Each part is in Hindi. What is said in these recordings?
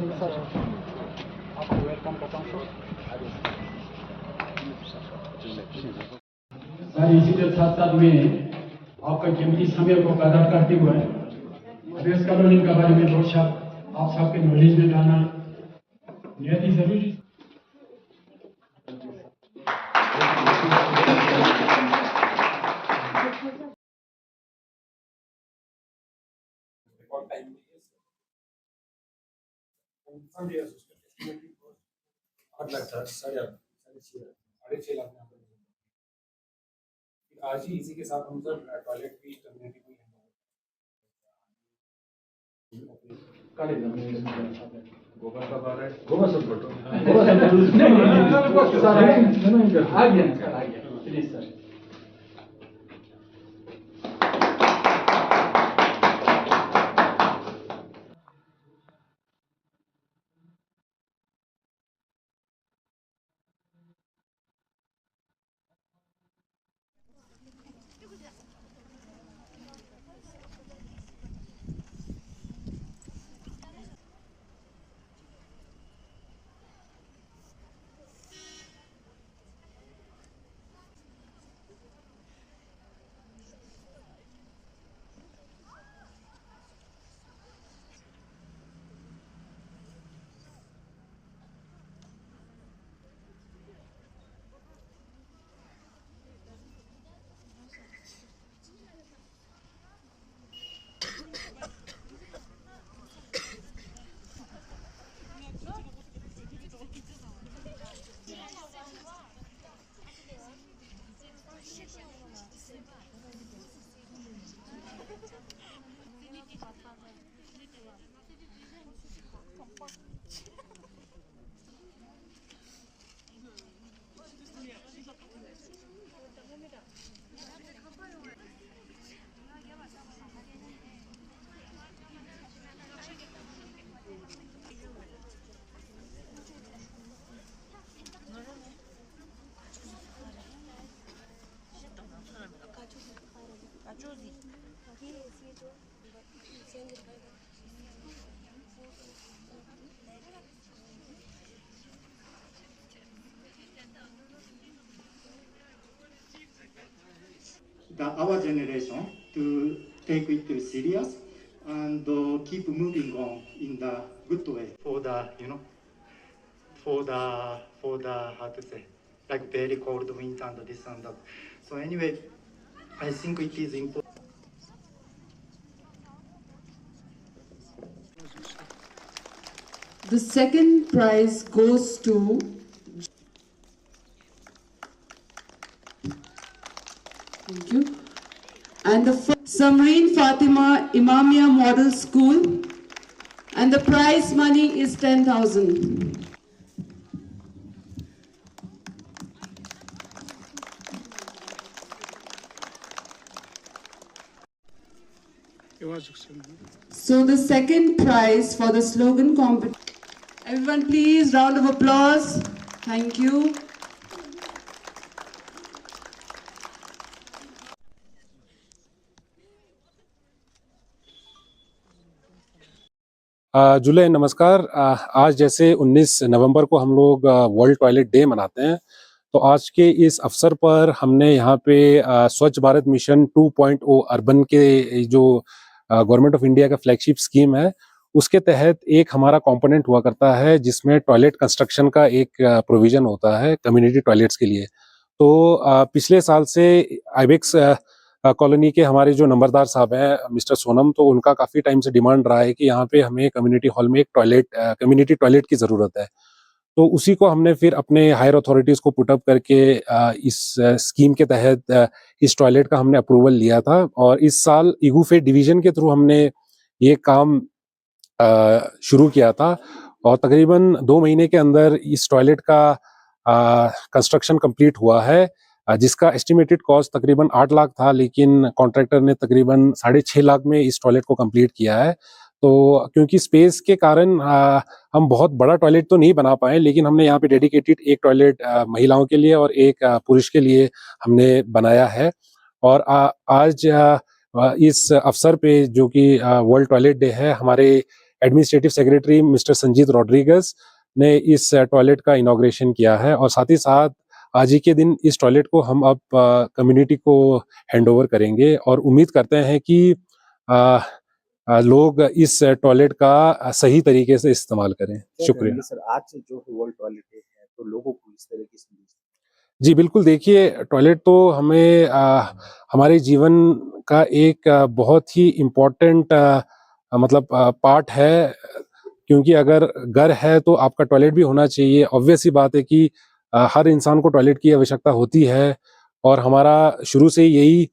आपको वेलकम करता हूँ सर। इसी के साथ साथ में आपका कीमती समय को कदर करते हुए अभ्यास कॉलोनी के बारे में दो शब्द आप सबके नॉलेज में डालना नियत ही जरूरी। आज ही इसी के साथ हम सर टॉयलेट भी कम्युनिटी में गोबर का बार है, गोबर सब फोटो नहीं आ गया please sir. Our generation to take it serious and keep moving on in the good way for the for the how to say, like very cold winter and this and that. So anyway, I think it is important. The second prize goes to thank you. And the Samreen Fatima Imamia Model School, and the prize money is 10,000. So the second prize for the slogan competition. Everyone please, round of applause. Thank you. जुले नमस्कार। आज जैसे 19 नवंबर को हम लोग वर्ल्ड टॉयलेट डे मनाते हैं, तो आज के इस अवसर पर हमने यहाँ पे स्वच्छ भारत मिशन 2.0 अर्बन के जो गवर्नमेंट ऑफ इंडिया का फ्लैगशिप स्कीम है, उसके तहत एक हमारा कंपोनेंट हुआ करता है जिसमें टॉयलेट कंस्ट्रक्शन का एक प्रोविजन होता है कम्युनिटी टॉयलेट्स के लिए। तो पिछले साल से आईबेक्स कॉलोनी के हमारे जो नंबरदार साहब हैं मिस्टर सोनम, तो उनका काफी टाइम से डिमांड रहा है कि यहाँ पे हमें कम्युनिटी हॉल में एक टॉयलेट कम्युनिटी टॉयलेट की जरूरत है। तो उसी को हमने फिर अपने हायर अथॉरिटीज को पुटअप करके इस स्कीम के तहत इस टॉयलेट का हमने अप्रूवल लिया था, और इस साल इगूफे डिवीजन के थ्रू हमने ये काम शुरू किया था, और तकरीबन 2 महीने के अंदर इस टॉयलेट का कंस्ट्रक्शन कंप्लीट हुआ है, जिसका एस्टिमेटेड कॉस्ट तकरीबन 8 लाख था, लेकिन कॉन्ट्रैक्टर ने तकरीबन 6.5 लाख में इस टॉयलेट को कंप्लीट किया है। तो क्योंकि स्पेस के कारण हम बहुत बड़ा टॉयलेट तो नहीं बना पाए, लेकिन हमने यहाँ पे डेडिकेटेड एक टॉयलेट महिलाओं के लिए और एक पुरुष के लिए हमने बनाया है। और आज इस अवसर पे जो कि वर्ल्ड टॉयलेट डे है, हमारे administrative secretary mister Sanjeet Rodrigues ने इस टॉयलेट का इनॉग्रेशन किया है और साथ ही साथ आज ही के दिन इस टॉयलेट को हम अब कम्युनिटी को हैंडओवर करेंगे और उम्मीद करते हैं कि लोग इस टॉयलेट का सही तरीके से इस्तेमाल करें। शुक्रिया सर। आज जो वर्ल्ड टॉयलेट डे है तो लोगों को इस तरह की जी बिल्कुल, देखिए टॉयलेट तो हमें हमारे जीवन का एक बहुत ही इम्पोर्टेंट मतलब पार्ट है, क्योंकि अगर घर है तो आपका टॉयलेट भी होना चाहिए। ऑब्वियस सी बात है कि हर इंसान को टॉयलेट की आवश्यकता होती है और हमारा शुरू से यही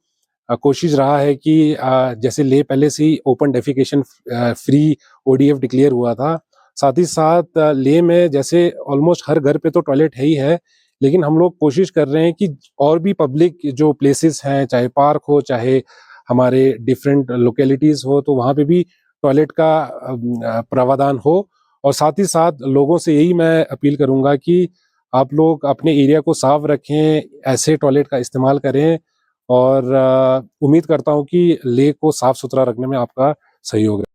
कोशिश रहा है कि जैसे ले पहले से ही open defecation free ODF declare हुआ था, साथ ही साथ ले में जैसे ऑलमोस्ट हर घर पे तो टॉयलेट है ही है, लेकिन हम लोग कोशिश कर रहे हैं कि और भी पब्लिक जो प्लेसेस हैं, चाहे पार्क हो, चाहे हमारे डिफरेंट लोकेलिटीज़ हो, तो वहाँ पे भी टॉयलेट का प्रावधान हो। और साथ ही साथ लोगों से यही मैं अपील करूँगा कि आप लोग अपने एरिया को साफ रखें, ऐसे टॉयलेट का इस्तेमाल करें और उम्मीद करता हूँ कि लेक को साफ सुथरा रखने में आपका सहयोग है।